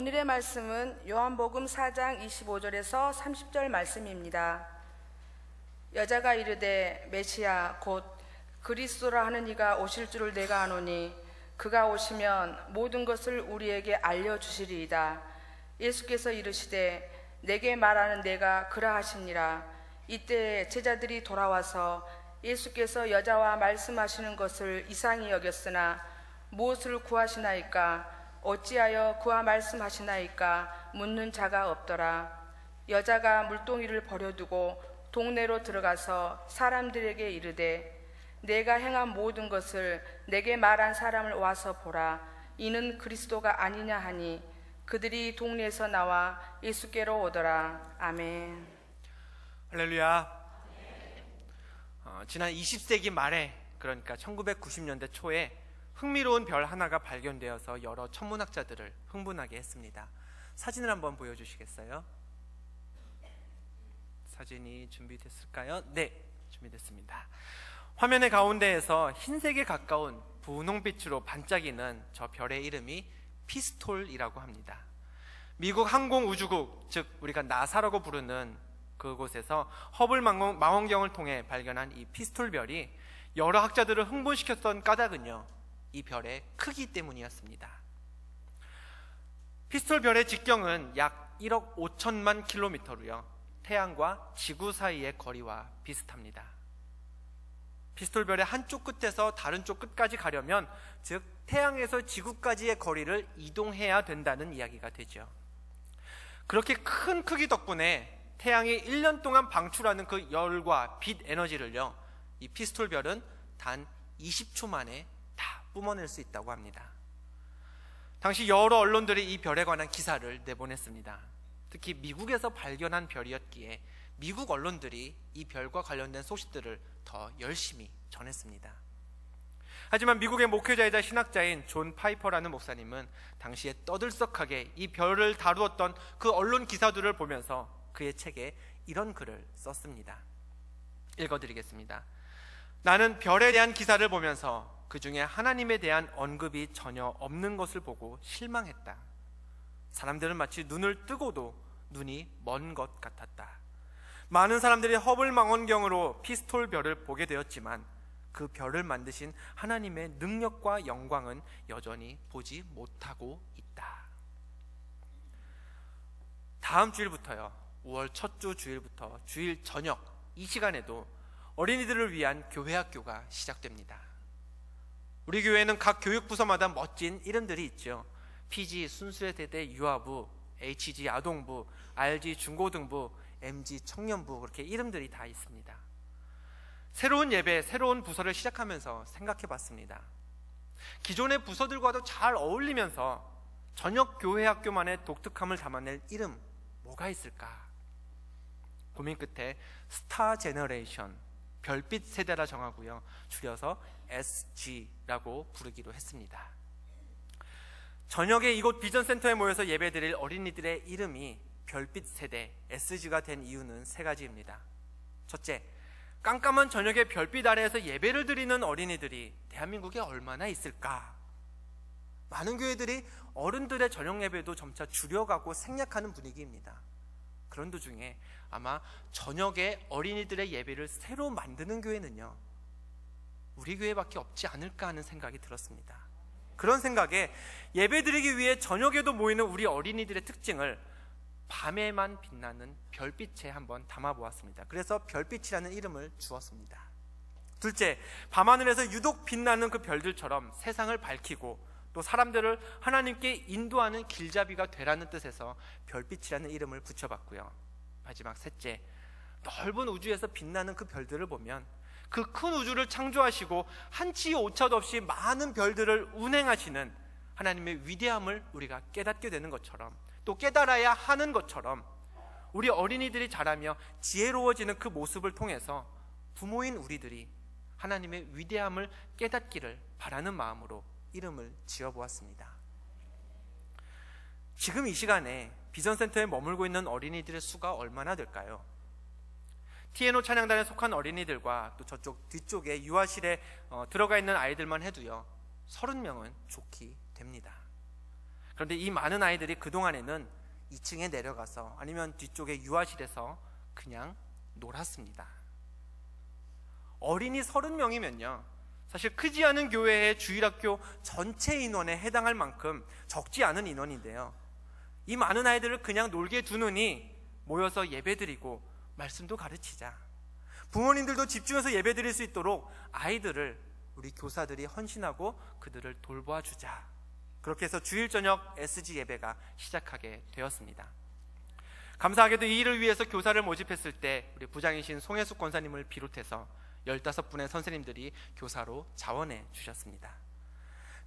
오늘의 말씀은 요한복음 4장 25절에서 30절 말씀입니다. 여자가 이르되 메시아 곧 그리스도라 하는 이가 오실 줄을 내가 아노니 그가 오시면 모든 것을 우리에게 알려주시리이다. 예수께서 이르시되 내게 말하는 내가 그러하시니라. 이때 제자들이 돌아와서 예수께서 여자와 말씀하시는 것을 이상히 여겼으나 무엇을 구하시나이까? 어찌하여 그와 말씀하시나이까? 묻는 자가 없더라. 여자가 물동이를 버려두고 동네로 들어가서 사람들에게 이르되 내가 행한 모든 것을 내게 말한 사람을 와서 보라. 이는 그리스도가 아니냐 하니 그들이 동네에서 나와 예수께로 오더라. 아멘. 할렐루야. 지난 20세기 말에, 그러니까 1990년대 초에 흥미로운 별 하나가 발견되어서 여러 천문학자들을 흥분하게 했습니다. 사진을 한번 보여주시겠어요? 사진이 준비됐을까요? 네, 준비됐습니다. 화면의 가운데에서 흰색에 가까운 분홍빛으로 반짝이는 저 별의 이름이 피스톨이라고 합니다. 미국 항공우주국, 즉 우리가 나사라고 부르는 그곳에서 허블 망원경을 통해 발견한 이 피스톨 별이 여러 학자들을 흥분시켰던 까닭은요, 이 별의 크기 때문이었습니다. 피스톨 별의 직경은 약 1억 5천만 킬로미터로요, 태양과 지구 사이의 거리와 비슷합니다. 피스톨 별의 한쪽 끝에서 다른 쪽 끝까지 가려면, 즉 태양에서 지구까지의 거리를 이동해야 된다는 이야기가 되죠. 그렇게 큰 크기 덕분에 태양이 1년 동안 방출하는 그 열과 빛 에너지를요, 이 피스톨 별은 단 20초 만에 다 뿜어낼 수 있다고 합니다. 당시 여러 언론들이 이 별에 관한 기사를 내보냈습니다. 특히 미국에서 발견한 별이었기에 미국 언론들이 이 별과 관련된 소식들을 더 열심히 전했습니다. 하지만 미국의 목회자이자 신학자인 존 파이퍼라는 목사님은 당시에 떠들썩하게 이 별을 다루었던 그 언론 기사들을 보면서 그의 책에 이런 글을 썼습니다. 읽어드리겠습니다. 나는 별에 대한 기사를 보면서 그 중에 하나님에 대한 언급이 전혀 없는 것을 보고 실망했다. 사람들은 마치 눈을 뜨고도 눈이 먼 것 같았다. 많은 사람들이 허블 망원경으로 피스톨 별을 보게 되었지만 그 별을 만드신 하나님의 능력과 영광은 여전히 보지 못하고 있다. 다음 주일부터요, 5월 첫 주 주일부터 주일 저녁 이 시간에도 어린이들을 위한 교회학교가 시작됩니다. 우리 교회는 각 교육부서마다 멋진 이름들이 있죠. PG 순수세대 유아부, HG 아동부, RG 중고등부, MG 청년부, 그렇게 이름들이 다 있습니다. 새로운 예배, 새로운 부서를 시작하면서 생각해 봤습니다. 기존의 부서들과도 잘 어울리면서 저녁 교회학교만의 독특함을 담아낼 이름 뭐가 있을까? 고민 끝에 스타 제너레이션, 별빛 세대라 정하고요, 줄여서 SG라고 부르기로 했습니다. 저녁에 이곳 비전센터에 모여서 예배드릴 어린이들의 이름이 별빛 세대 SG가 된 이유는 세 가지입니다. 첫째, 깜깜한 저녁에 별빛 아래에서 예배를 드리는 어린이들이 대한민국에 얼마나 있을까? 많은 교회들이 어른들의 저녁 예배도 점차 줄여가고 생략하는 분위기입니다. 그런 도중에 아마 저녁에 어린이들의 예배를 새로 만드는 교회는요, 우리 교회밖에 없지 않을까 하는 생각이 들었습니다. 그런 생각에 예배드리기 위해 저녁에도 모이는 우리 어린이들의 특징을 밤에만 빛나는 별빛에 한번 담아보았습니다. 그래서 별빛이라는 이름을 주었습니다. 둘째, 밤하늘에서 유독 빛나는 그 별들처럼 세상을 밝히고 또 사람들을 하나님께 인도하는 길잡이가 되라는 뜻에서 별빛이라는 이름을 붙여봤고요. 마지막 셋째, 넓은 우주에서 빛나는 그 별들을 보면 그 큰 우주를 창조하시고 한치 오차도 없이 많은 별들을 운행하시는 하나님의 위대함을 우리가 깨닫게 되는 것처럼, 또 깨달아야 하는 것처럼 우리 어린이들이 자라며 지혜로워지는 그 모습을 통해서 부모인 우리들이 하나님의 위대함을 깨닫기를 바라는 마음으로 이름을 지어보았습니다. 지금 이 시간에 비전센터에 머물고 있는 어린이들의 수가 얼마나 될까요? TNO 찬양단에 속한 어린이들과 또 저쪽 뒤쪽에 유아실에 들어가 있는 아이들만 해도요 30명은 좋게 됩니다. 그런데 이 많은 아이들이 그동안에는 2층에 내려가서 아니면 뒤쪽에 유아실에서 그냥 놀았습니다. 어린이 30명이면요, 사실 크지 않은 교회의 주일학교 전체 인원에 해당할 만큼 적지 않은 인원인데요, 이 많은 아이들을 그냥 놀게 두느니 모여서 예배드리고 말씀도 가르치자, 부모님들도 집중해서 예배드릴 수 있도록 아이들을 우리 교사들이 헌신하고 그들을 돌보아 주자. 그렇게 해서 주일 저녁 SG 예배가 시작하게 되었습니다. 감사하게도 이 일을 위해서 교사를 모집했을 때 우리 부장이신 송혜숙 권사님을 비롯해서 15분의 선생님들이 교사로 자원해 주셨습니다.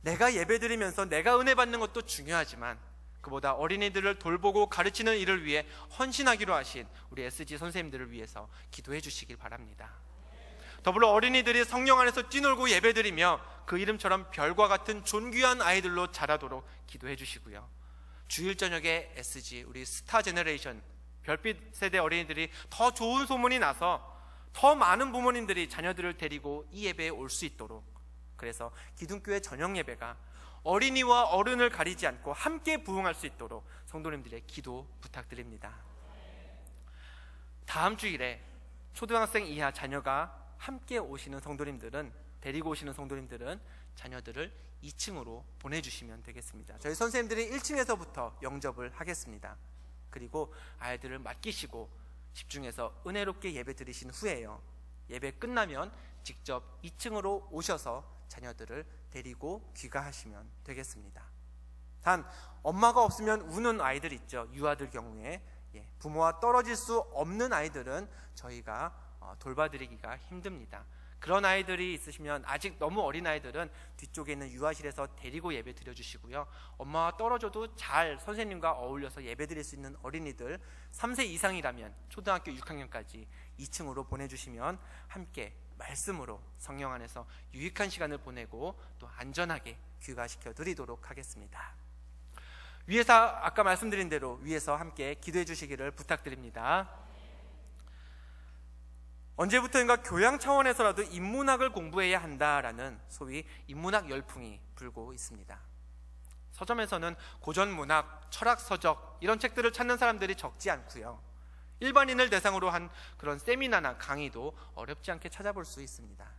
내가 예배드리면서 내가 은혜 받는 것도 중요하지만 그보다 어린이들을 돌보고 가르치는 일을 위해 헌신하기로 하신 우리 SG 선생님들을 위해서 기도해 주시길 바랍니다. 더불어 어린이들이 성령 안에서 뛰놀고 예배드리며 그 이름처럼 별과 같은 존귀한 아이들로 자라도록 기도해 주시고요, 주일 저녁에 SG 우리 스타 제너레이션 별빛 세대 어린이들이 더 좋은 소문이 나서 더 많은 부모님들이 자녀들을 데리고 이 예배에 올 수 있도록, 그래서 기둥교회 저녁 예배가 어린이와 어른을 가리지 않고 함께 부흥할 수 있도록 성도님들의 기도 부탁드립니다. 다음 주일에 초등학생 이하 자녀가 함께 오시는 성도님들은, 데리고 오시는 성도님들은 자녀들을 2층으로 보내주시면 되겠습니다. 저희 선생님들이 1층에서부터 영접을 하겠습니다. 그리고 아이들을 맡기시고 집중해서 은혜롭게 예배 드리신 후에요, 예배 끝나면 직접 2층으로 오셔서 자녀들을 데리고 귀가하시면 되겠습니다. 단 엄마가 없으면 우는 아이들 있죠. 유아들 경우에 부모와 떨어질 수 없는 아이들은 저희가 돌봐드리기가 힘듭니다. 그런 아이들이 있으시면, 아직 너무 어린 아이들은 뒤쪽에 있는 유아실에서 데리고 예배 드려주시고요, 엄마와 떨어져도 잘 선생님과 어울려서 예배 드릴 수 있는 어린이들 3세 이상이라면 초등학교 6학년까지 2층으로 보내주시면 함께 말씀으로 성령 안에서 유익한 시간을 보내고 또 안전하게 귀가시켜 드리도록 하겠습니다. 위에서 아까 말씀드린 대로 위에서 함께 기도해 주시기를 부탁드립니다. 언제부터인가 교양 차원에서라도 인문학을 공부해야 한다라는 소위 인문학 열풍이 불고 있습니다. 서점에서는 고전문학, 철학서적 이런 책들을 찾는 사람들이 적지 않고요, 일반인을 대상으로 한 그런 세미나나 강의도 어렵지 않게 찾아볼 수 있습니다.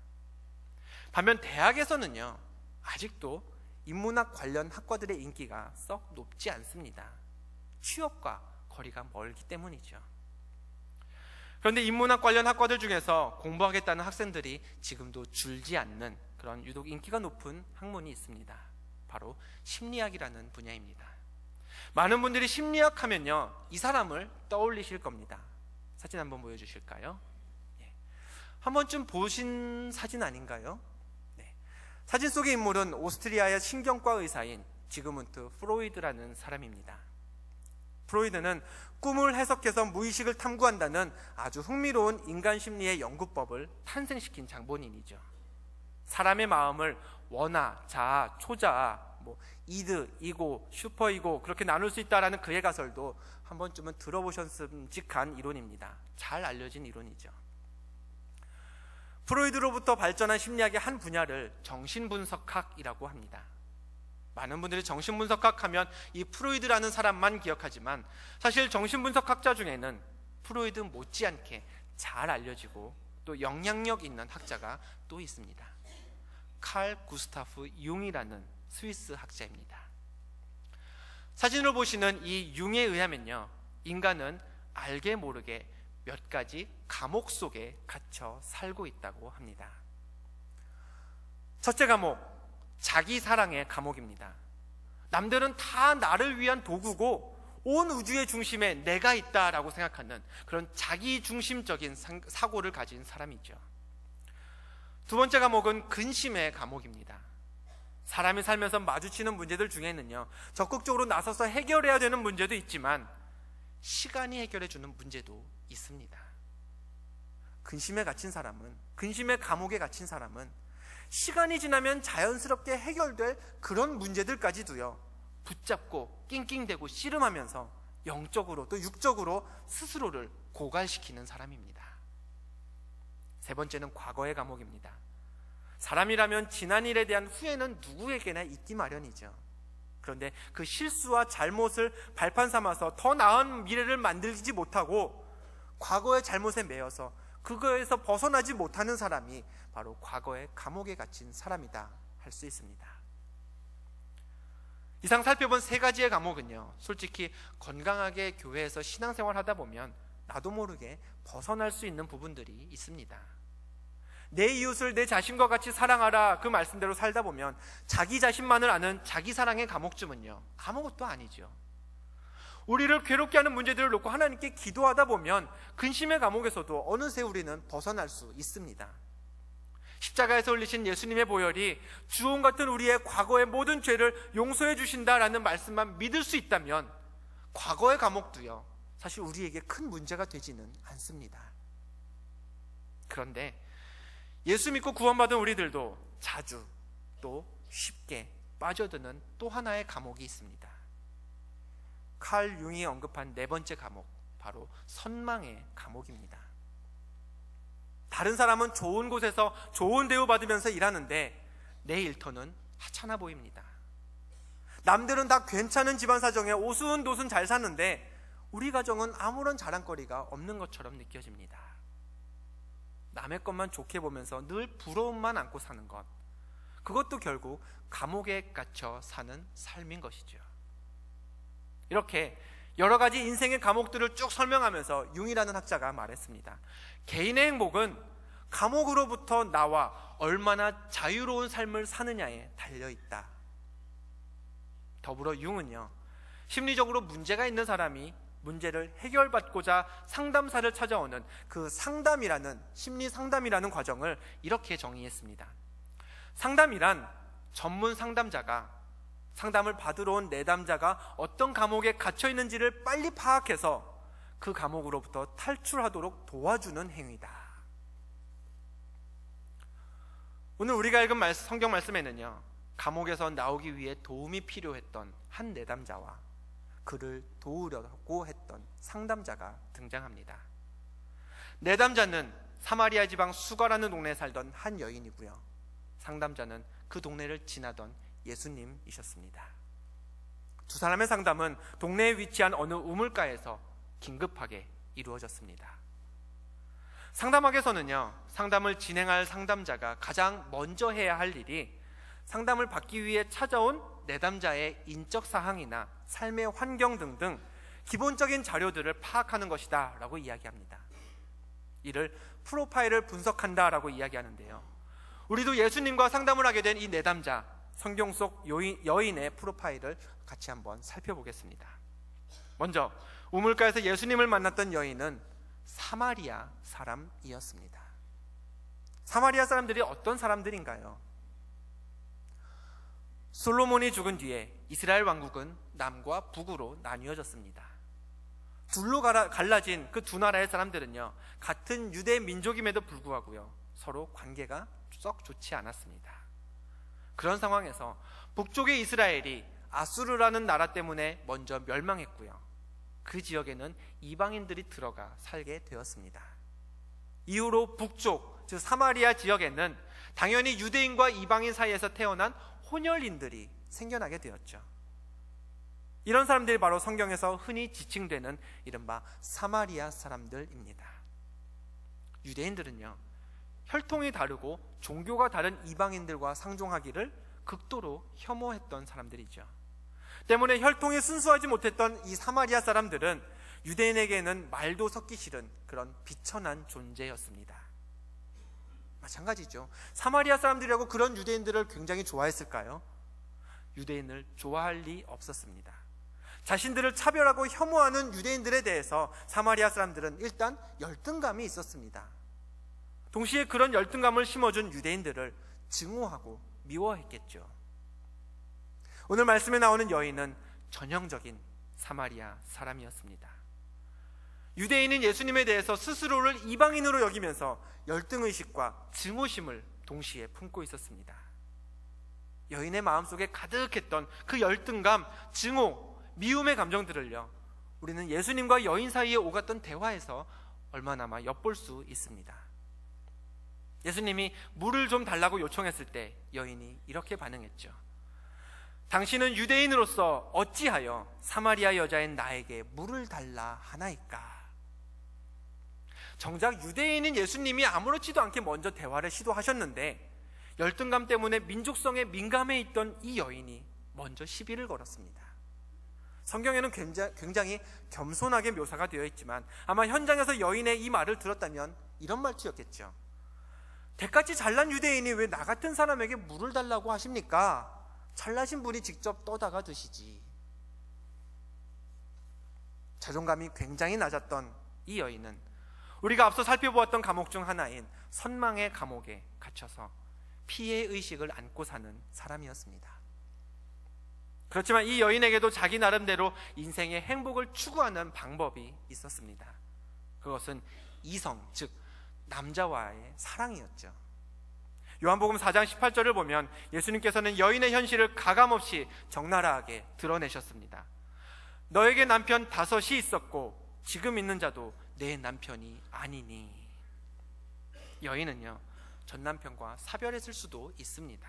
반면 대학에서는요, 아직도 인문학 관련 학과들의 인기가 썩 높지 않습니다. 취업과 거리가 멀기 때문이죠. 그런데 인문학 관련 학과들 중에서 공부하겠다는 학생들이 지금도 줄지 않는 그런 유독 인기가 높은 학문이 있습니다. 바로 심리학이라는 분야입니다. 많은 분들이 심리학 하면요, 이 사람을 떠올리실 겁니다. 사진 한번 보여주실까요? 한 번쯤 보신 사진 아닌가요? 사진 속의 인물은 오스트리아의 신경과 의사인 지그문트 프로이드라는 사람입니다. 프로이드는 꿈을 해석해서 무의식을 탐구한다는 아주 흥미로운 인간 심리의 연구법을 탄생시킨 장본인이죠. 사람의 마음을 원아, 자아, 초자아, 이드, 이고, 슈퍼이고 그렇게 나눌 수 있다라는 그의 가설도 한 번쯤은 들어보셨음직한 이론입니다. 잘 알려진 이론이죠. 프로이드로부터 발전한 심리학의 한 분야를 정신분석학이라고 합니다. 많은 분들이 정신분석학 하면 이 프로이드라는 사람만 기억하지만 사실 정신분석학자 중에는 프로이드 못지않게 잘 알려지고 또 영향력 있는 학자가 또 있습니다. 칼 구스타프 융이라는 스위스 학자입니다. 사진을 보시는 이 융에 의하면요, 인간은 알게 모르게 몇 가지 감옥 속에 갇혀 살고 있다고 합니다. 첫째 감옥, 자기 사랑의 감옥입니다. 남들은 다 나를 위한 도구고 온 우주의 중심에 내가 있다라고 생각하는 그런 자기 중심적인 사고를 가진 사람이죠. 두 번째 감옥은 근심의 감옥입니다. 사람이 살면서 마주치는 문제들 중에는요, 적극적으로 나서서 해결해야 되는 문제도 있지만 시간이 해결해주는 문제도 있습니다. 근심에 갇힌 사람은, 근심의 감옥에 갇힌 사람은 시간이 지나면 자연스럽게 해결될 그런 문제들까지도요, 붙잡고 낑낑대고 씨름하면서 영적으로 또 육적으로 스스로를 고갈시키는 사람입니다. 세 번째는 과거의 감옥입니다. 사람이라면 지난 일에 대한 후회는 누구에게나 있기 마련이죠. 그런데 그 실수와 잘못을 발판 삼아서 더 나은 미래를 만들지 못하고 과거의 잘못에 매여서 그거에서 벗어나지 못하는 사람이 바로 과거의 감옥에 갇힌 사람이다 할 수 있습니다. 이상 살펴본 세 가지의 감옥은요, 솔직히 건강하게 교회에서 신앙생활 하다 보면 나도 모르게 벗어날 수 있는 부분들이 있습니다. 내 이웃을 내 자신과 같이 사랑하라 그 말씀대로 살다 보면 자기 자신만을 아는 자기 사랑의 감옥쯤은요, 아무것도 아니죠. 우리를 괴롭게 하는 문제들을 놓고 하나님께 기도하다 보면 근심의 감옥에서도 어느새 우리는 벗어날 수 있습니다. 십자가에서 흘리신 예수님의 보혈이 주홍 같은 우리의 과거의 모든 죄를 용서해 주신다라는 말씀만 믿을 수 있다면 과거의 감옥도요, 사실 우리에게 큰 문제가 되지는 않습니다. 그런데 예수 믿고 구원받은 우리들도 자주 또 쉽게 빠져드는 또 하나의 감옥이 있습니다. 칼 융이 언급한 네 번째 감옥, 바로 선망의 감옥입니다. 다른 사람은 좋은 곳에서 좋은 대우 받으면서 일하는데 내 일터는 하찮아 보입니다. 남들은 다 괜찮은 집안 사정에 오순도순 잘 사는데 우리 가정은 아무런 자랑거리가 없는 것처럼 느껴집니다. 남의 것만 좋게 보면서 늘 부러움만 안고 사는 것, 그것도 결국 감옥에 갇혀 사는 삶인 것이죠. 이렇게 여러 가지 인생의 감옥들을 쭉 설명하면서 융이라는 학자가 말했습니다. 개인의 행복은 감옥으로부터 나와 얼마나 자유로운 삶을 사느냐에 달려있다. 더불어 융은요, 심리적으로 문제가 있는 사람이 문제를 해결받고자 상담사를 찾아오는 그 상담이라는, 심리 상담이라는 과정을 이렇게 정의했습니다. 상담이란 전문 상담자가 상담을 받으러 온 내담자가 어떤 감옥에 갇혀 있는지를 빨리 파악해서 그 감옥으로부터 탈출하도록 도와주는 행위다. 오늘 우리가 읽은 성경 말씀에는요, 감옥에서 나오기 위해 도움이 필요했던 한 내담자와 그를 도우려고 했던 상담자가 등장합니다. 내담자는 사마리아 지방 수가라는 동네에 살던 한 여인이고요, 상담자는 그 동네를 지나던 예수님이셨습니다. 두 사람의 상담은 동네에 위치한 어느 우물가에서 긴급하게 이루어졌습니다. 상담학에서는요, 상담을 진행할 상담자가 가장 먼저 해야 할 일이 상담을 받기 위해 찾아온 내담자의 인적 사항이나 삶의 환경 등등 기본적인 자료들을 파악하는 것이다 라고 이야기합니다. 이를 프로파일을 분석한다 라고 이야기하는데요, 우리도 예수님과 상담을 하게 된 이 내담자, 성경 속 여인의 프로파일을 같이 한번 살펴보겠습니다. 먼저 우물가에서 예수님을 만났던 여인은 사마리아 사람이었습니다. 사마리아 사람들이 어떤 사람들인가요? 솔로몬이 죽은 뒤에 이스라엘 왕국은 남과 북으로 나뉘어졌습니다. 둘로 갈라진 그 두 나라의 사람들은요, 같은 유대 민족임에도 불구하고요, 서로 관계가 썩 좋지 않았습니다. 그런 상황에서 북쪽의 이스라엘이 아수르라는 나라 때문에 먼저 멸망했고요, 그 지역에는 이방인들이 들어가 살게 되었습니다. 이후로 북쪽, 즉 사마리아 지역에는 당연히 유대인과 이방인 사이에서 태어난 혼혈인들이 생겨나게 되었죠. 이런 사람들이 바로 성경에서 흔히 지칭되는 이른바 사마리아 사람들입니다. 유대인들은요, 혈통이 다르고 종교가 다른 이방인들과 상종하기를 극도로 혐오했던 사람들이죠. 때문에 혈통이 순수하지 못했던 이 사마리아 사람들은 유대인에게는 말도 섞기 싫은 그런 비천한 존재였습니다. 마찬가지죠. 사마리아 사람들이라고 그런 유대인들을 굉장히 좋아했을까요? 유대인을 좋아할 리 없었습니다. 자신들을 차별하고 혐오하는 유대인들에 대해서 사마리아 사람들은 일단 열등감이 있었습니다. 동시에 그런 열등감을 심어준 유대인들을 증오하고 미워했겠죠. 오늘 말씀에 나오는 여인은 전형적인 사마리아 사람이었습니다. 유대인인 예수님에 대해서 스스로를 이방인으로 여기면서 열등의식과 증오심을 동시에 품고 있었습니다. 여인의 마음속에 가득했던 그 열등감, 증오, 미움의 감정들을요, 우리는 예수님과 여인 사이에 오갔던 대화에서 얼마나마 엿볼 수 있습니다. 예수님이 물을 좀 달라고 요청했을 때 여인이 이렇게 반응했죠. 당신은 유대인으로서 어찌하여 사마리아 여자인 나에게 물을 달라 하나이까? 정작 유대인인 예수님이 아무렇지도 않게 먼저 대화를 시도하셨는데 열등감 때문에 민족성에 민감해 있던 이 여인이 먼저 시비를 걸었습니다. 성경에는 굉장히 겸손하게 묘사가 되어 있지만 아마 현장에서 여인의 이 말을 들었다면 이런 말투였겠죠. 대같이 잘난 유대인이 왜 나 같은 사람에게 물을 달라고 하십니까? 잘나신 분이 직접 떠다가 드시지. 자존감이 굉장히 낮았던 이 여인은 우리가 앞서 살펴보았던 감옥 중 하나인 선망의 감옥에 갇혀서 피해의식을 안고 사는 사람이었습니다. 그렇지만 이 여인에게도 자기 나름대로 인생의 행복을 추구하는 방법이 있었습니다. 그것은 이성, 즉 남자와의 사랑이었죠. 요한복음 4장 18절을 보면 예수님께서는 여인의 현실을 가감없이 적나라하게 드러내셨습니다. 너에게 남편 5이 있었고 지금 있는 자도 내 남편이 아니니. 여인은요, 전 남편과 사별했을 수도 있습니다.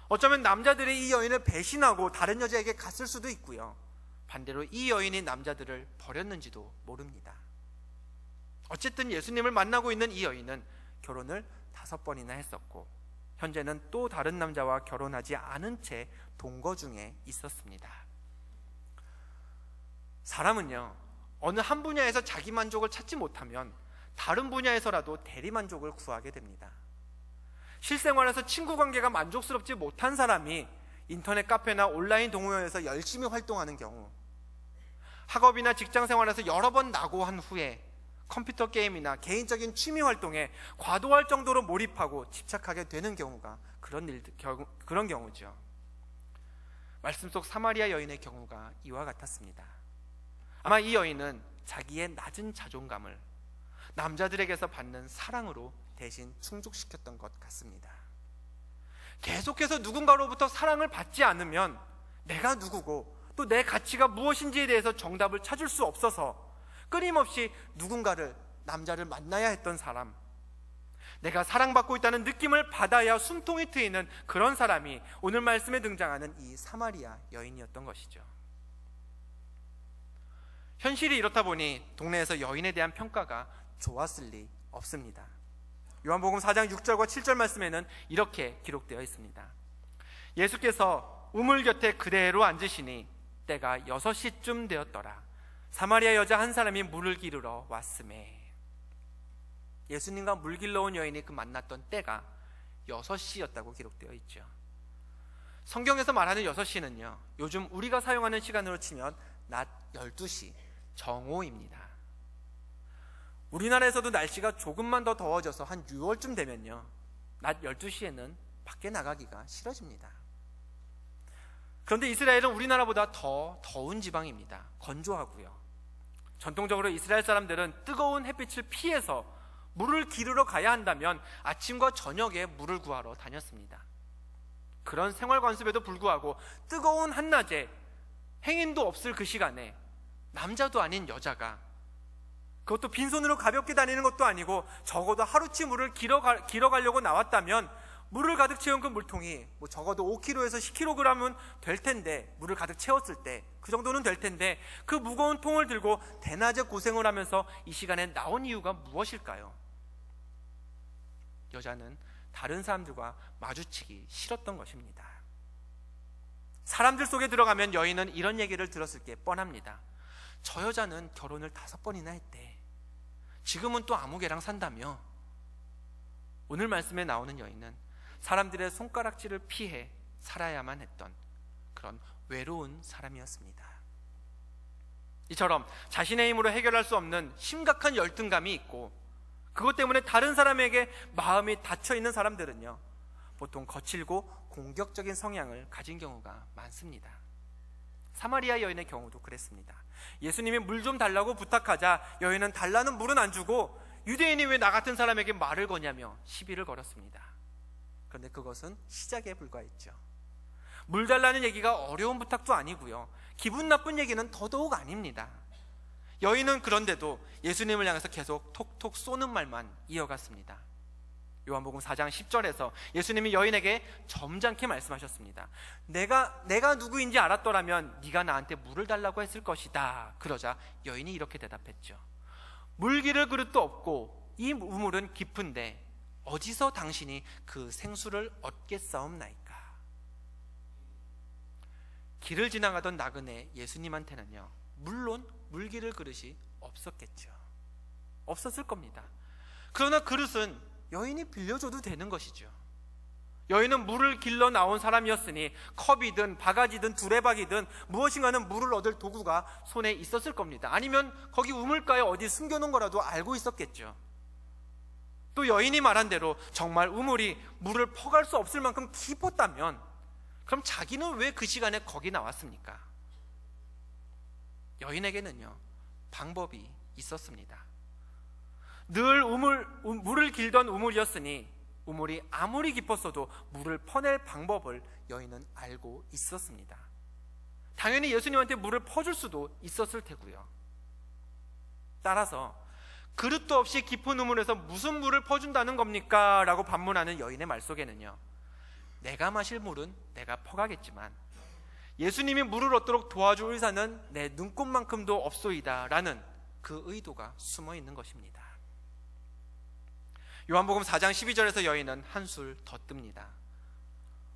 어쩌면 남자들이 이 여인을 배신하고 다른 여자에게 갔을 수도 있고요, 반대로 이 여인이 남자들을 버렸는지도 모릅니다. 어쨌든 예수님을 만나고 있는 이 여인은 결혼을 5번이나 했었고 현재는 또 다른 남자와 결혼하지 않은 채 동거 중에 있었습니다. 사람은요, 어느 한 분야에서 자기 만족을 찾지 못하면 다른 분야에서라도 대리 만족을 구하게 됩니다. 실생활에서 친구 관계가 만족스럽지 못한 사람이 인터넷 카페나 온라인 동호회에서 열심히 활동하는 경우, 학업이나 직장 생활에서 여러 번 낙오한 후에 컴퓨터 게임이나 개인적인 취미 활동에 과도할 정도로 몰입하고 집착하게 되는 경우가 그런 경우죠. 말씀 속 사마리아 여인의 경우가 이와 같았습니다. 아마 이 여인은 자기의 낮은 자존감을 남자들에게서 받는 사랑으로 대신 충족시켰던 것 같습니다. 계속해서 누군가로부터 사랑을 받지 않으면 내가 누구고 또 내 가치가 무엇인지에 대해서 정답을 찾을 수 없어서 끊임없이 누군가를, 남자를 만나야 했던 사람, 내가 사랑받고 있다는 느낌을 받아야 숨통이 트이는 그런 사람이 오늘 말씀에 등장하는 이 사마리아 여인이었던 것이죠. 현실이 이렇다 보니 동네에서 여인에 대한 평가가 좋았을 리 없습니다. 요한복음 4장 6절과 7절 말씀에는 이렇게 기록되어 있습니다. 예수께서 우물 곁에 그대로 앉으시니 때가 6시쯤 되었더라. 사마리아 여자 한 사람이 물을 기르러 왔음에. 예수님과 물 길러 온 여인이 그 만났던 때가 6시였다고 기록되어 있죠. 성경에서 말하는 6시는요, 요즘 우리가 사용하는 시간으로 치면 낮 12시, 정오입니다. 우리나라에서도 날씨가 조금만 더 더워져서 한 6월쯤 되면요, 낮 12시에는 밖에 나가기가 싫어집니다. 그런데 이스라엘은 우리나라보다 더 더운 지방입니다. 건조하고요. 전통적으로 이스라엘 사람들은 뜨거운 햇빛을 피해서 물을 기르러 가야 한다면 아침과 저녁에 물을 구하러 다녔습니다. 그런 생활 관습에도 불구하고 뜨거운 한낮에 행인도 없을 그 시간에 남자도 아닌 여자가, 그것도 빈손으로 가볍게 다니는 것도 아니고 적어도 하루치 물을 기러 가려고 나왔다면 물을 가득 채운 그 물통이 적어도 5kg에서 10kg은 될 텐데, 물을 가득 채웠을 때 그 정도는 될 텐데 그 무거운 통을 들고 대낮에 고생을 하면서 이 시간에 나온 이유가 무엇일까요? 여자는 다른 사람들과 마주치기 싫었던 것입니다. 사람들 속에 들어가면 여인은 이런 얘기를 들었을 게 뻔합니다. 저 여자는 결혼을 5번이나 했대. 지금은 또 아무 개랑 산다며. 오늘 말씀에 나오는 여인은 사람들의 손가락질을 피해 살아야만 했던 그런 외로운 사람이었습니다. 이처럼 자신의 힘으로 해결할 수 없는 심각한 열등감이 있고 그것 때문에 다른 사람에게 마음이 닫혀있는 사람들은요, 보통 거칠고 공격적인 성향을 가진 경우가 많습니다. 사마리아 여인의 경우도 그랬습니다. 예수님이 물 좀 달라고 부탁하자 여인은 달라는 물은 안 주고 유대인이 왜 나 같은 사람에게 말을 거냐며 시비를 걸었습니다. 그런데 그것은 시작에 불과했죠. 물 달라는 얘기가 어려운 부탁도 아니고요, 기분 나쁜 얘기는 더더욱 아닙니다. 여인은 그런데도 예수님을 향해서 계속 톡톡 쏘는 말만 이어갔습니다. 요한복음 4장 10절에서 예수님이 여인에게 점잖게 말씀하셨습니다. 내가 누구인지 알았더라면 네가 나한테 물을 달라고 했을 것이다. 그러자 여인이 이렇게 대답했죠. 물 기를 그릇도 없고 이 우물은 깊은데 어디서 당신이 그 생수를 얻겠사옵나이까. 길을 지나가던 나그네 예수님한테는요, 물론 물 기를 그릇이 없었겠죠. 없었을 겁니다. 그러나 그릇은 여인이 빌려줘도 되는 것이죠. 여인은 물을 길러 나온 사람이었으니 컵이든 바가지든 두레박이든 무엇인가는 물을 얻을 도구가 손에 있었을 겁니다. 아니면 거기 우물가에 어디 숨겨놓은 거라도 알고 있었겠죠. 또 여인이 말한 대로 정말 우물이 물을 퍼갈 수 없을 만큼 깊었다면 그럼 자기는 왜 그 시간에 거기 나왔습니까? 여인에게는요, 방법이 있었습니다. 늘 물을 길던 우물이었으니 우물이 아무리 깊었어도 물을 퍼낼 방법을 여인은 알고 있었습니다. 당연히 예수님한테 물을 퍼줄 수도 있었을 테고요. 따라서 그릇도 없이 깊은 우물에서 무슨 물을 퍼준다는 겁니까? 라고 반문하는 여인의 말 속에는요, 내가 마실 물은 내가 퍼가겠지만 예수님이 물을 얻도록 도와줄 의사는 내 눈꼽만큼도 없소이다 라는 그 의도가 숨어 있는 것입니다. 요한복음 4장 12절에서 여인은 한술 더 뜹니다.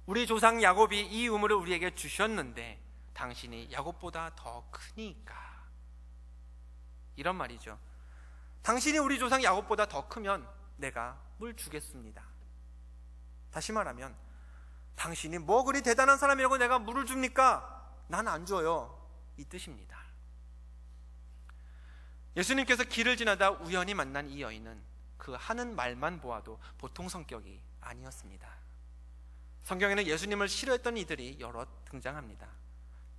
우리 조상 야곱이 이 우물을 우리에게 주셨는데 당신이 야곱보다 더 크니까. 이런 말이죠. 당신이 우리 조상 야곱보다 더 크면 내가 물 주겠습니다. 다시 말하면 당신이 뭐 그리 대단한 사람이라고 내가 물을 줍니까? 난 안 줘요. 이 뜻입니다. 예수님께서 길을 지나다 우연히 만난 이 여인은 그 하는 말만 보아도 보통 성격이 아니었습니다. 성경에는 예수님을 싫어했던 이들이 여럿 등장합니다.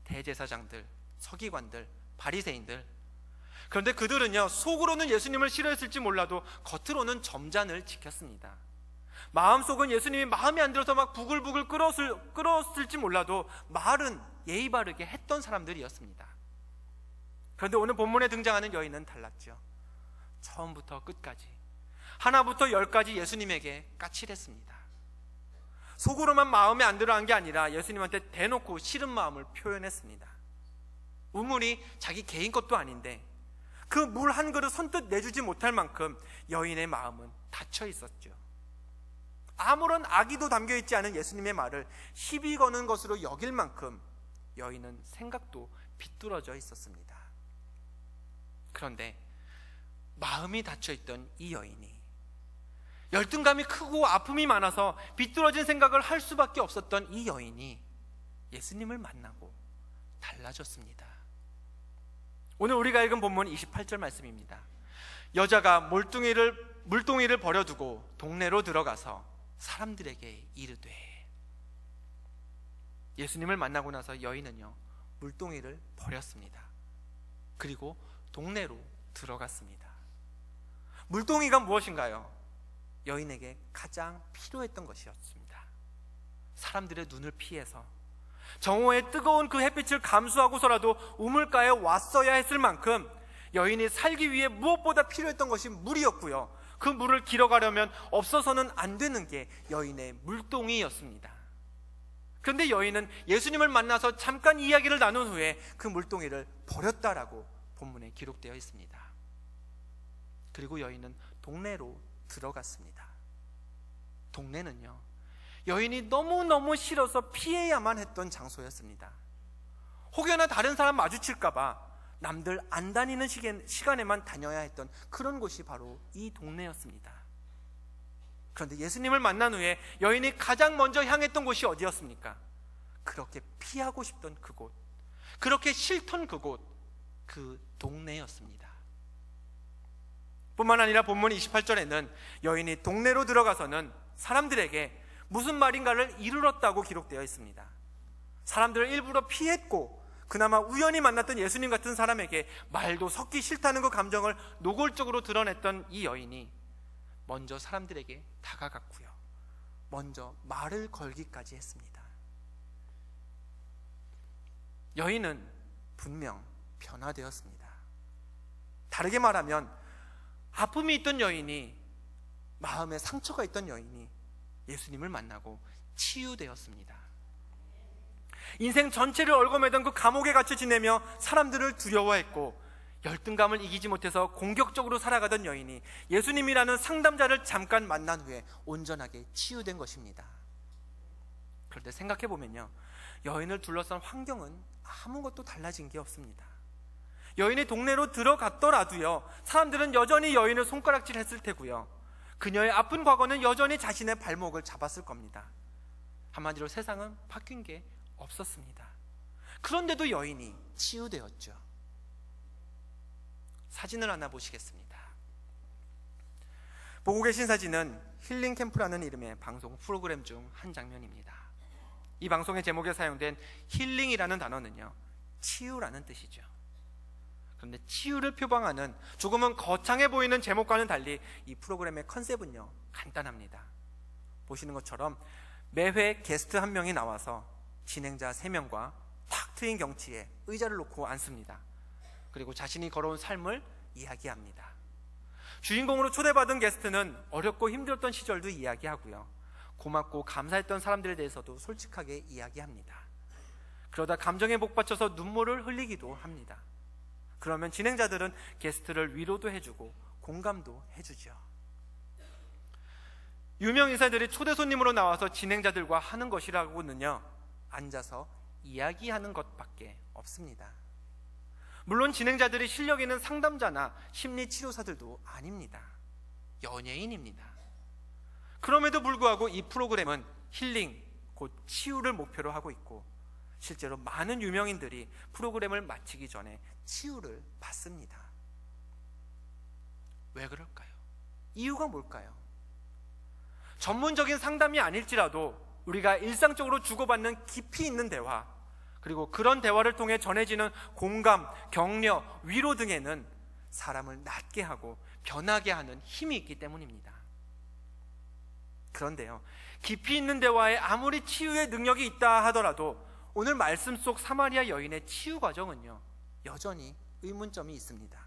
대제사장들, 서기관들, 바리새인들. 그런데 그들은요, 속으로는 예수님을 싫어했을지 몰라도 겉으로는 점잖을 지켰습니다. 마음속은 예수님이 마음에 안 들어서 막 부글부글 끓었을지 몰라도 말은 예의 바르게 했던 사람들이었습니다. 그런데 오늘 본문에 등장하는 여인은 달랐죠. 처음부터 끝까지 하나부터 열까지 예수님에게 까칠했습니다. 속으로만 마음에 안 들어한 게 아니라 예수님한테 대놓고 싫은 마음을 표현했습니다. 우물이 자기 개인 것도 아닌데 그 물 한 그릇 선뜻 내주지 못할 만큼 여인의 마음은 닫혀 있었죠. 아무런 악의도 담겨있지 않은 예수님의 말을 시비 거는 것으로 여길 만큼 여인은 생각도 비뚤어져 있었습니다. 그런데 마음이 닫혀있던 이 여인이, 열등감이 크고 아픔이 많아서 비뚤어진 생각을 할 수밖에 없었던 이 여인이 예수님을 만나고 달라졌습니다. 오늘 우리가 읽은 본문 28절 말씀입니다. 여자가 물동이를 버려두고 동네로 들어가서 사람들에게 이르되. 예수님을 만나고 나서 여인은요, 물동이를 버렸습니다. 그리고 동네로 들어갔습니다. 물동이가 무엇인가요? 여인에게 가장 필요했던 것이었습니다. 사람들의 눈을 피해서 정오의 뜨거운 그 햇빛을 감수하고서라도 우물가에 왔어야 했을 만큼 여인이 살기 위해 무엇보다 필요했던 것이 물이었고요, 그 물을 길어가려면 없어서는 안 되는 게 여인의 물동이였습니다. 그런데 여인은 예수님을 만나서 잠깐 이야기를 나눈 후에 그 물동이를 버렸다라고 본문에 기록되어 있습니다. 그리고 여인은 동네로 들어갔습니다. 동네는요, 여인이 너무너무 싫어서 피해야만 했던 장소였습니다. 혹여나 다른 사람 마주칠까봐 남들 안 다니는 시간에만 다녀야 했던 그런 곳이 바로 이 동네였습니다. 그런데 예수님을 만난 후에 여인이 가장 먼저 향했던 곳이 어디였습니까? 그렇게 피하고 싶던 그곳, 그렇게 싫던 그곳, 그 동네였습니다. 뿐만 아니라 본문 28절에는 여인이 동네로 들어가서는 사람들에게 무슨 말인가를 이르렀다고 기록되어 있습니다. 사람들을 일부러 피했고 그나마 우연히 만났던 예수님 같은 사람에게 말도 섞기 싫다는 그 감정을 노골적으로 드러냈던 이 여인이 먼저 사람들에게 다가갔고요, 먼저 말을 걸기까지 했습니다. 여인은 분명 변화되었습니다. 다르게 말하면 아픔이 있던 여인이 마음에 상처가 있던 여인이 예수님을 만나고 치유되었습니다. 인생 전체를 얽어매던 그 감옥에 갇혀 지내며 사람들을 두려워했고 열등감을 이기지 못해서 공격적으로 살아가던 여인이 예수님이라는 상담자를 잠깐 만난 후에 온전하게 치유된 것입니다. 그런데 생각해보면요, 여인을 둘러싼 환경은 아무것도 달라진 게 없습니다. 여인의 동네로 들어갔더라도요, 사람들은 여전히 여인을 손가락질했을 테고요, 그녀의 아픈 과거는 여전히 자신의 발목을 잡았을 겁니다. 한마디로 세상은 바뀐 게 없었습니다. 그런데도 여인이 치유되었죠. 사진을 하나 보시겠습니다. 보고 계신 사진은 힐링 캠프라는 이름의 방송 프로그램 중 한 장면입니다. 이 방송의 제목에 사용된 힐링이라는 단어는요, 치유라는 뜻이죠. 그런데 치유를 표방하는 조금은 거창해 보이는 제목과는 달리 이 프로그램의 컨셉은요, 간단합니다. 보시는 것처럼 매회 게스트 한 명이 나와서 진행자 3명과 탁 트인 경치에 의자를 놓고 앉습니다. 그리고 자신이 걸어온 삶을 이야기합니다. 주인공으로 초대받은 게스트는 어렵고 힘들었던 시절도 이야기하고요, 고맙고 감사했던 사람들에 대해서도 솔직하게 이야기합니다. 그러다 감정에 복받쳐서 눈물을 흘리기도 합니다. 그러면 진행자들은 게스트를 위로도 해주고 공감도 해주죠. 유명 인사들이 초대 손님으로 나와서 진행자들과 하는 것이라고는요, 앉아서 이야기하는 것밖에 없습니다. 물론 진행자들이 실력 있는 상담자나 심리치료사들도 아닙니다. 연예인입니다. 그럼에도 불구하고 이 프로그램은 힐링, 곧 치유를 목표로 하고 있고 실제로 많은 유명인들이 프로그램을 마치기 전에 치유를 받습니다. 왜 그럴까요? 이유가 뭘까요? 전문적인 상담이 아닐지라도 우리가 일상적으로 주고받는 깊이 있는 대화, 그리고 그런 대화를 통해 전해지는 공감, 격려, 위로 등에는 사람을 낫게 하고 변하게 하는 힘이 있기 때문입니다. 그런데요, 깊이 있는 대화에 아무리 치유의 능력이 있다 하더라도 오늘 말씀 속 사마리아 여인의 치유 과정은요, 여전히 의문점이 있습니다.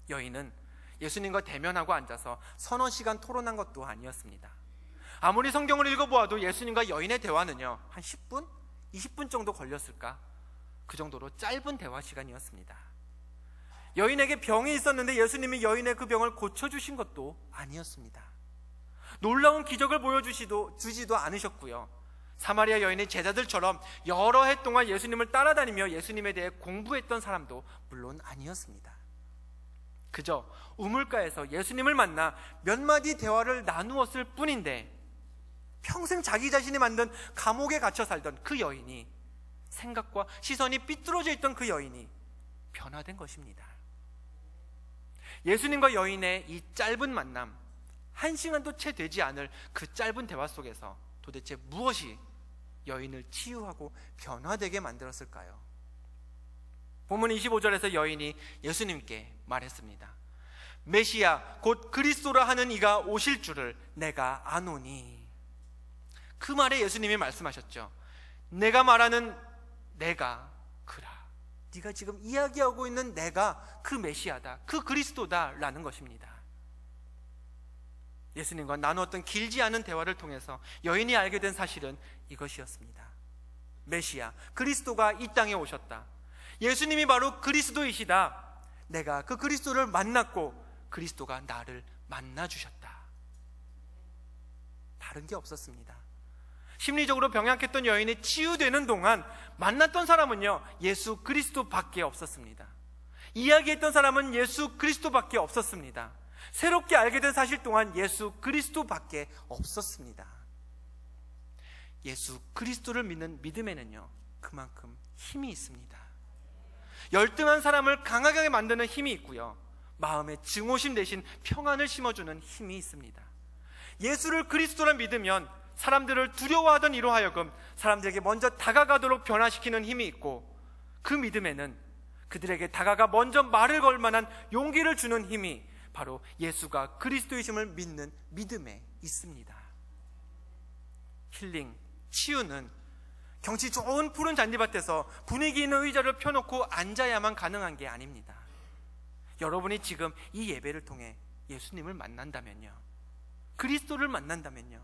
여인은 예수님과 대면하고 앉아서 서너 시간 토론한 것도 아니었습니다. 아무리 성경을 읽어보아도 예수님과 여인의 대화는요, 한 10분? 20분 정도 걸렸을까? 그 정도로 짧은 대화 시간이었습니다. 여인에게 병이 있었는데 예수님이 여인의 그 병을 고쳐주신 것도 아니었습니다. 놀라운 기적을 보여주지도 않으셨고요, 사마리아 여인의 제자들처럼 여러 해 동안 예수님을 따라다니며 예수님에 대해 공부했던 사람도 물론 아니었습니다. 그저 우물가에서 예수님을 만나 몇 마디 대화를 나누었을 뿐인데 평생 자기 자신이 만든 감옥에 갇혀 살던 그 여인이, 생각과 시선이 삐뚤어져 있던 그 여인이 변화된 것입니다. 예수님과 여인의 이 짧은 만남, 1시간도 채 되지 않을 그 짧은 대화 속에서 도대체 무엇이 여인을 치유하고 변화되게 만들었을까요? 본문 25절에서 여인이 예수님께 말했습니다. 메시아 곧 그리스도라 하는 이가 오실 줄을 내가 아노니. 그 말에 예수님이 말씀하셨죠. 내가 말하는 내가 그라. 네가 지금 이야기하고 있는 내가 그 메시아다, 그 그리스도다 라는 것입니다. 예수님과 나누었던 길지 않은 대화를 통해서 여인이 알게 된 사실은 이것이었습니다. 메시아, 그리스도가 이 땅에 오셨다. 예수님이 바로 그리스도이시다. 내가 그 그리스도를 만났고 그리스도가 나를 만나주셨다. 다른 게 없었습니다. 심리적으로 병약했던 여인이 치유되는 동안 만났던 사람은요, 예수 그리스도밖에 없었습니다. 이야기했던 사람은 예수 그리스도밖에 없었습니다. 새롭게 알게 된 사실 또한 예수 그리스도밖에 없었습니다. 예수 그리스도를 믿는 믿음에는요, 그만큼 힘이 있습니다. 열등한 사람을 강하게 만드는 힘이 있고요, 마음에 증오심 대신 평안을 심어주는 힘이 있습니다. 예수를 그리스도라 믿으면 사람들을 두려워하던 이로 하여금 사람들에게 먼저 다가가도록 변화시키는 힘이 있고, 그 믿음에는 그들에게 다가가 먼저 말을 걸 만한 용기를 주는 힘이 바로 예수가 그리스도이심을 믿는 믿음에 있습니다. 힐링, 치유는 경치 좋은 푸른 잔디밭에서 분위기 있는 의자를 펴놓고 앉아야만 가능한 게 아닙니다. 여러분이 지금 이 예배를 통해 예수님을 만난다면요, 그리스도를 만난다면요,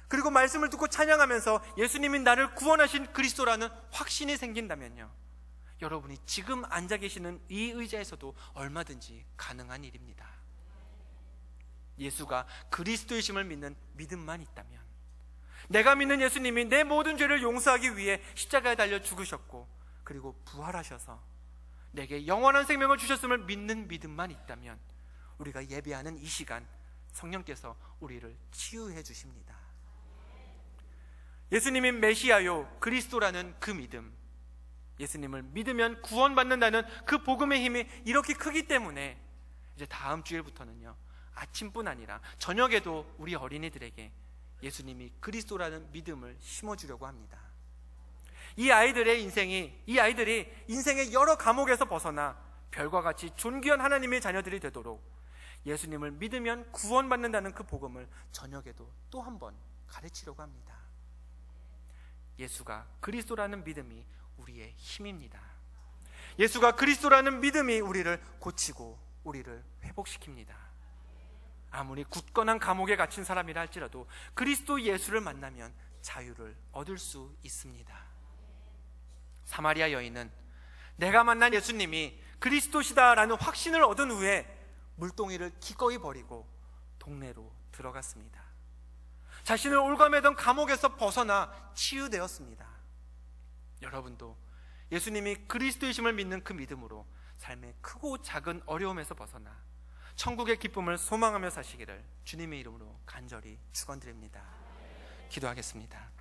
그리고 말씀을 듣고 찬양하면서 예수님이 나를 구원하신 그리스도라는 확신이 생긴다면요, 여러분이 지금 앉아 계시는 이 의자에서도 얼마든지 가능한 일입니다. 예수가 그리스도이심을 믿는 믿음만 있다면, 내가 믿는 예수님이 내 모든 죄를 용서하기 위해 십자가에 달려 죽으셨고 그리고 부활하셔서 내게 영원한 생명을 주셨음을 믿는 믿음만 있다면, 우리가 예배하는 이 시간 성령께서 우리를 치유해 주십니다. 예수님이 메시아요 그리스도라는 그 믿음, 예수님을 믿으면 구원받는다는 그 복음의 힘이 이렇게 크기 때문에 이제 다음 주일부터는요, 아침뿐 아니라 저녁에도 우리 어린이들에게 예수님이 그리스도라는 믿음을 심어주려고 합니다. 이 아이들이 인생의 여러 감옥에서 벗어나 별과 같이 존귀한 하나님의 자녀들이 되도록 예수님을 믿으면 구원받는다는 그 복음을 저녁에도 또 한 번 가르치려고 합니다. 예수가 그리스도라는 믿음이 우리의 힘입니다. 예수가 그리스도라는 믿음이 우리를 고치고 우리를 회복시킵니다. 아무리 굳건한 감옥에 갇힌 사람이라 할지라도 그리스도 예수를 만나면 자유를 얻을 수 있습니다. 사마리아 여인은 내가 만난 예수님이 그리스도시다라는 확신을 얻은 후에 물동이를 기꺼이 버리고 동네로 들어갔습니다. 자신을 올가매던 감옥에서 벗어나 치유되었습니다. 여러분도 예수님이 그리스도이심을 믿는 그 믿음으로 삶의 크고 작은 어려움에서 벗어나 천국의 기쁨을 소망하며 사시기를 주님의 이름으로 간절히 축원드립니다. 기도하겠습니다.